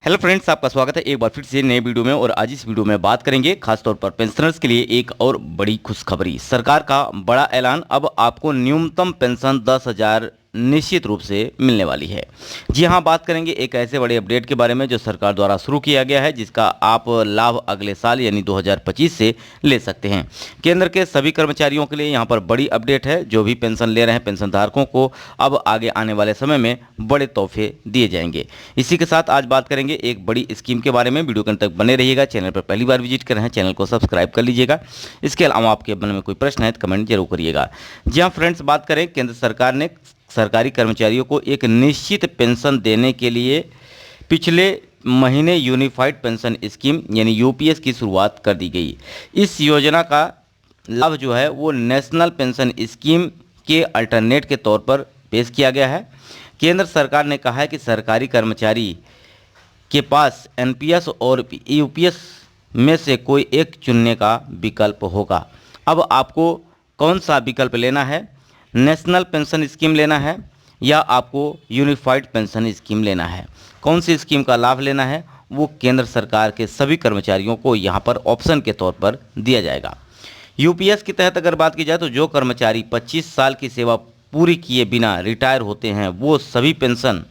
Hello friends, आपका स्वागत है एक बार फिर से नए वीडियो में। और आज इस वीडियो में बात करेंगे खासतौर पर पेंशनर्स के लिए एक और बड़ी खुशखबरी। सरकार का बड़ा ऐलान, अब आपको न्यूनतम पेंशन 10,000 निश्चित रूप से मिलने वाली है। जी हाँ, बात करेंगे एक ऐसे बड़े अपडेट के बारे में जो सरकार द्वारा शुरू किया गया है, जिसका आप लाभ अगले साल यानी 2025 से ले सकते हैं। केंद्र के सभी कर्मचारियों के लिए यहाँ पर बड़ी अपडेट है। जो भी पेंशन ले रहे हैं पेंशन धारकों को अब आगे आने वाले समय में बड़े तोहफे दिए जाएंगे। इसी के साथ आज बात करेंगे एक बड़ी स्कीम के बारे में। वीडियो के अंत तक बने रहिएगा। चैनल पर पहली बार विजिट कर रहे हैं, चैनल को सब्सक्राइब कर लीजिएगा। इसके अलावा आपके मन में कोई प्रश्न है तो कमेंट जरूर करिएगा। जी हाँ फ्रेंड्स, बात करें केंद्र सरकार ने सरकारी कर्मचारियों को एक निश्चित पेंशन देने के लिए पिछले महीने यूनिफाइड पेंशन स्कीम यानी यूपीएस की शुरुआत कर दी गई। इस योजना का लाभ जो है वो नेशनल पेंशन स्कीम के अल्टरनेट के तौर पर पेश किया गया है। केंद्र सरकार ने कहा है कि सरकारी कर्मचारी के पास एनपीएस और यूपीएस में से कोई एक चुनने का विकल्प होगा। अब आपको कौन सा विकल्प लेना है? नेशनल पेंशन स्कीम लेना है या आपको यूनिफाइड पेंशन स्कीम लेना है? कौन सी स्कीम का लाभ लेना है वो केंद्र सरकार के सभी कर्मचारियों को यहाँ पर ऑप्शन के तौर पर दिया जाएगा। यूपीएस के तहत अगर बात की जाए तो जो कर्मचारी 25 साल की सेवा पूरी किए बिना रिटायर होते हैं वो सभी पेंशन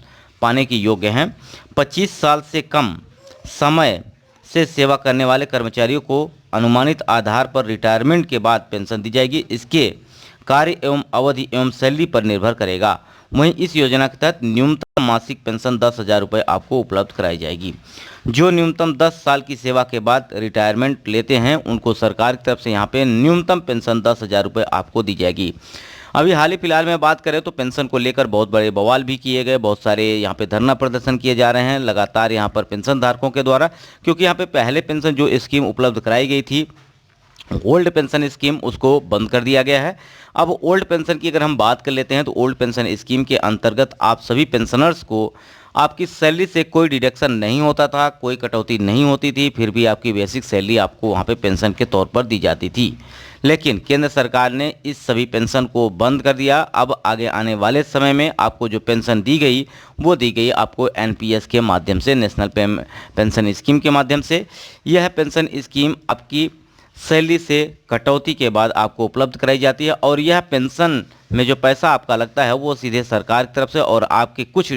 पाने के योग्य हैं। 25 साल से कम समय से सेवा करने वाले कर्मचारियों को अनुमानित आधार पर रिटायरमेंट के बाद पेंशन दी जाएगी। इसके कार्य एवं अवधि एवं सैलरी पर निर्भर करेगा। वहीं इस योजना के तहत न्यूनतम मासिक पेंशन 10,000 रुपये आपको उपलब्ध कराई जाएगी। जो न्यूनतम 10 साल की सेवा के बाद रिटायरमेंट लेते हैं उनको सरकार की तरफ से यहाँ पे न्यूनतम पेंशन 10,000 रुपये आपको दी जाएगी। अभी हाल ही फिलहाल में बात करें तो पेंशन को लेकर बहुत बड़े बवाल भी किए गए। बहुत सारे यहाँ पे धरना प्रदर्शन किए जा रहे हैं लगातार यहाँ पर पेंशन धारकों के द्वारा, क्योंकि यहाँ पे पहले पेंशन जो स्कीम उपलब्ध कराई गई थी ओल्ड पेंशन स्कीम, उसको बंद कर दिया गया है। अब ओल्ड पेंशन की अगर हम बात कर लेते हैं तो ओल्ड पेंशन स्कीम के अंतर्गत आप सभी पेंशनर्स को आपकी सैलरी से कोई डिडक्शन नहीं होता था, कोई कटौती नहीं होती थी, फिर भी आपकी बेसिक सैलरी आपको वहाँ पे पेंशन के तौर पर दी जाती थी। लेकिन केंद्र सरकार ने इस सभी पेंशन को बंद कर दिया। अब आगे आने वाले समय में आपको जो पेंशन दी गई वो दी गई आपको एनपीएस के माध्यम से, नेशनल पेंशन स्कीम के माध्यम से। यह पेंशन स्कीम आपकी सैलरी से कटौती के बाद आपको उपलब्ध कराई जाती है और यह पेंशन में जो पैसा आपका लगता है वो सीधे सरकार की तरफ से और आपकी कुछ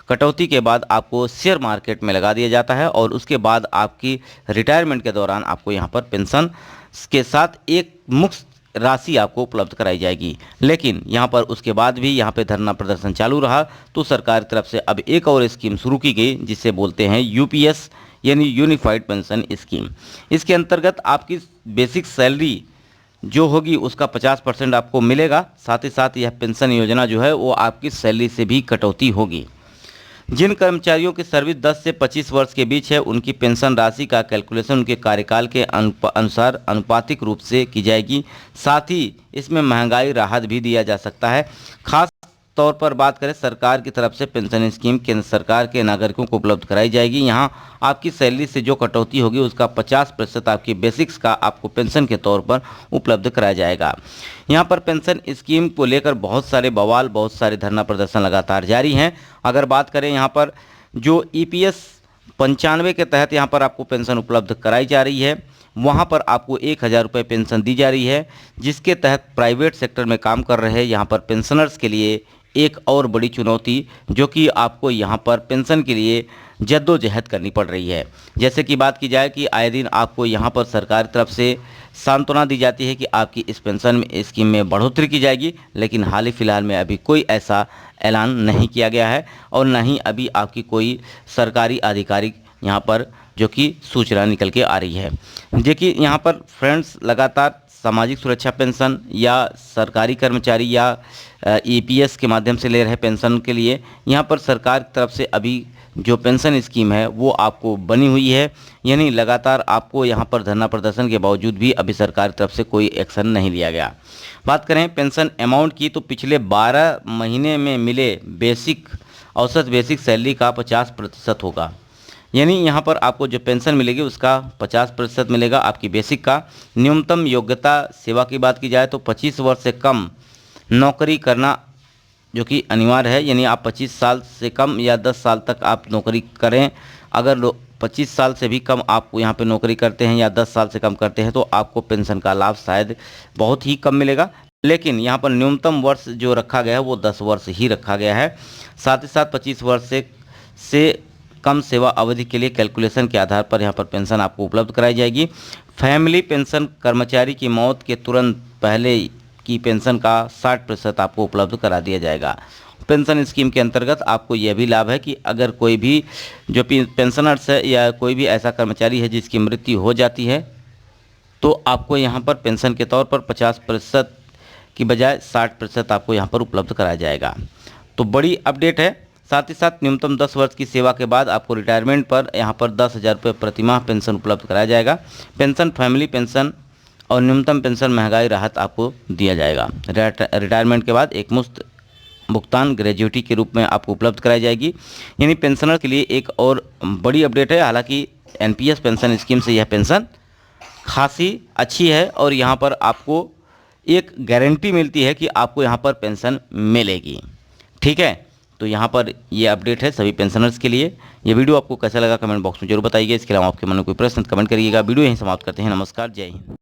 कटौती के बाद आपको शेयर मार्केट में लगा दिया जाता है और उसके बाद आपकी रिटायरमेंट के दौरान आपको यहाँ पर पेंशन के साथ एक मुफ्त राशि आपको उपलब्ध कराई जाएगी। लेकिन यहाँ पर उसके बाद भी यहाँ पे धरना प्रदर्शन चालू रहा तो सरकार की तरफ से अब एक और स्कीम शुरू की गई जिसे बोलते हैं यूपीएस यानी यूनिफाइड पेंशन स्कीम। इसके अंतर्गत आपकी बेसिक सैलरी जो होगी उसका 50% आपको मिलेगा। साथ ही साथ यह पेंशन योजना जो है वो आपकी सैलरी से भी कटौती होगी। जिन कर्मचारियों की सर्विस 10 से 25 वर्ष के बीच है उनकी पेंशन राशि का कैलकुलेशन उनके कार्यकाल के अनुसार अनुपातिक रूप से की जाएगी। साथ ही इसमें महंगाई राहत भी दिया जा सकता है। खास तौर पर बात करें सरकार की तरफ से पेंशन स्कीम केंद्र सरकार के नागरिकों को उपलब्ध कराई जाएगी। यहाँ आपकी सैलरी से जो कटौती होगी उसका 50% आपकी बेसिक्स का आपको पेंशन के तौर पर उपलब्ध कराया जाएगा। यहाँ पर पेंशन स्कीम को लेकर बहुत सारे बवाल, बहुत सारे धरना प्रदर्शन लगातार जारी हैं। अगर बात करें यहाँ पर जो ईपीएस 95 के तहत यहाँ पर आपको पेंशन उपलब्ध कराई जा रही है, वहाँ पर आपको 1,000 रुपये पेंशन दी जा रही है, जिसके तहत प्राइवेट सेक्टर में काम कर रहे यहाँ पर पेंशनर्स के लिए एक और बड़ी चुनौती जो कि आपको यहाँ पर पेंशन के लिए जद्दोजहद करनी पड़ रही है। जैसे कि बात की जाए कि आए दिन आपको यहाँ पर सरकार की तरफ से सांत्वना दी जाती है कि आपकी इस पेंशन स्कीम में बढ़ोतरी की जाएगी, लेकिन हाल ही फिलहाल में अभी कोई ऐसा ऐलान नहीं किया गया है और ना ही अभी आपकी कोई सरकारी आधिकारिक यहाँ पर जो कि सूचना निकल के आ रही है। देखिए यहाँ पर फ्रेंड्स, लगातार सामाजिक सुरक्षा पेंशन या सरकारी कर्मचारी या ईपीएस के माध्यम से ले रहे पेंशन के लिए यहाँ पर सरकार की तरफ से अभी जो पेंशन स्कीम है वो आपको बनी हुई है। यानी लगातार आपको यहाँ पर धरना प्रदर्शन के बावजूद भी अभी सरकार की तरफ से कोई एक्शन नहीं लिया गया। बात करें पेंशन अमाउंट की तो पिछले 12 महीने में मिले औसत बेसिक सैलरी का 50% होगा। यानी यहाँ पर आपको जो पेंशन मिलेगी उसका 50% मिलेगा आपकी बेसिक का। न्यूनतम योग्यता सेवा की बात की जाए तो 25 वर्ष से कम नौकरी करना जो कि अनिवार्य है, यानी आप 25 साल से कम या 10 साल तक आप नौकरी करें अगर 25 साल से भी कम आप यहाँ पे नौकरी करते हैं या 10 साल से कम करते हैं तो आपको पेंशन का लाभ शायद बहुत ही कम मिलेगा। लेकिन यहाँ पर न्यूनतम वर्ष जो रखा गया है वो 10 वर्ष ही रखा गया है। साथ ही साथ 25 वर्ष से कम सेवा अवधि के लिए कैलकुलेशन के आधार पर यहाँ पर पेंशन आपको उपलब्ध कराई जाएगी। फैमिली पेंशन कर्मचारी की मौत के तुरंत पहले की पेंशन का 60% आपको उपलब्ध करा दिया जाएगा। पेंशन स्कीम के अंतर्गत आपको यह भी लाभ है कि अगर कोई भी जो पेंशनर्स है या कोई भी ऐसा कर्मचारी है जिसकी मृत्यु हो जाती है तो आपको यहाँ पर पेंशन के तौर पर 50% की बजाय 60% आपको यहाँ पर उपलब्ध कराया जाएगा। तो बड़ी अपडेट है। साथ ही साथ न्यूनतम 10 वर्ष की सेवा के बाद आपको रिटायरमेंट पर यहाँ पर 10,000 रुपये प्रतिमाह पेंशन उपलब्ध कराया जाएगा। पेंशन, फैमिली पेंशन और न्यूनतम पेंशन महंगाई राहत आपको दिया जाएगा। रिटायरमेंट के बाद एक मुफ्त भुगतान ग्रेजुएटी के रूप में आपको उपलब्ध कराई जाएगी। यानी पेंशनर के लिए एक और बड़ी अपडेट है। हालांकि एनपीएस पेंशन स्कीम से यह पेंशन खासी अच्छी है और यहाँ पर आपको एक गारंटी मिलती है कि आपको यहाँ पर पेंशन मिलेगी। ठीक है, तो यहाँ पर ये अपडेट है सभी पेंशनर्स के लिए। ये वीडियो आपको कैसा लगा कमेंट बॉक्स में जरूर बताइए। इसके अलावा आपके मन में कोई प्रश्न कमेंट करिएगा। वीडियो यहीं समाप्त करते हैं। नमस्कार, जय हिंद।